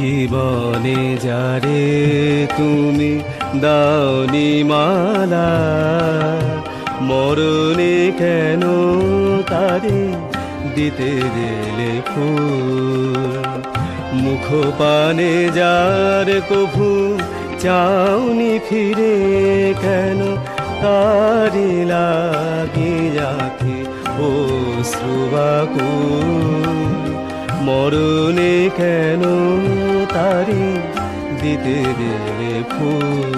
জীবনে যারে তুমি দাওনি মালা, মরণে কেন তারে দিতে গেলে ফুল। মুখ পানে যার কভু চাওনি ফিরে, কেন তারি লাগে আঁখে অশ্রুবাকুল। মরণে কেন তারি দিতে গেলে ফুল।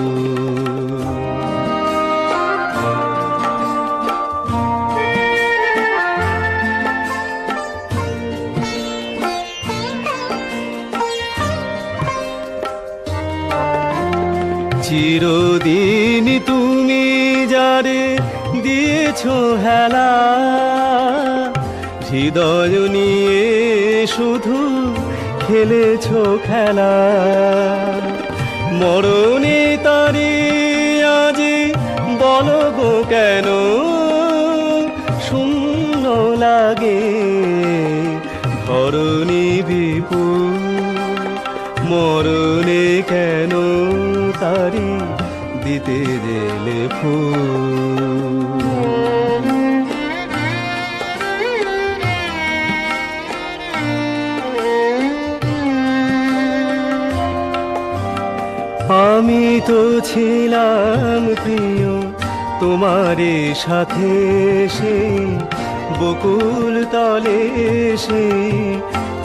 চিরদিন তুমি যারে দিয়েছ হেলা, হৃদয় নিয়ে শুধু খেলেছ খেলা। মরণে তারে আজ বলো গো কেন শূন্য লাগে ধরণী বিপুল। মরণে কেন তারি দিতে গেলে ফুল। আমি তো ছিলাম প্রিয় তোমারে সাথে, সেই বকুল তলে সেই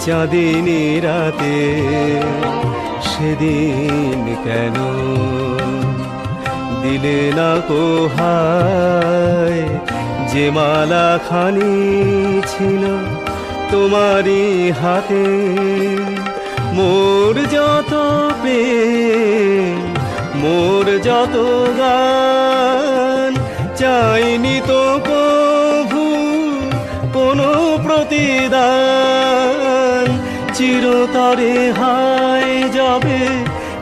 চাঁদিনী রাতে। সেদিন কেন দিলে না কোহায়, যে মালা খানি ছিল তোমারই হাতে। মোর যত প্রেম মোর যত গান, চাইনি তো কভু কোনো প্রতিদান। চিরতরে হায় যাবে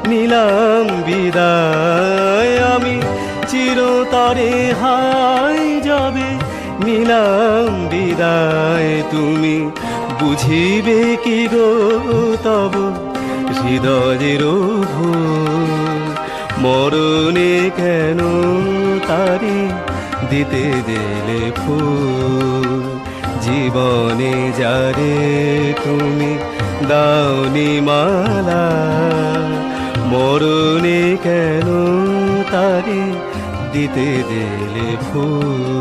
নিলাম বিদায়, আমি চিরতরে হায় যাবে নিলাম বিদায়। তুমি বুঝিবে কি গো তব হৃদয়ের ভুল। মরণে কেন তারি দিতে গেলে ফুল। জীবনে যারে তুমি দাওনি মালা, মরণে কেন তারি দিতে গেলে ফুল।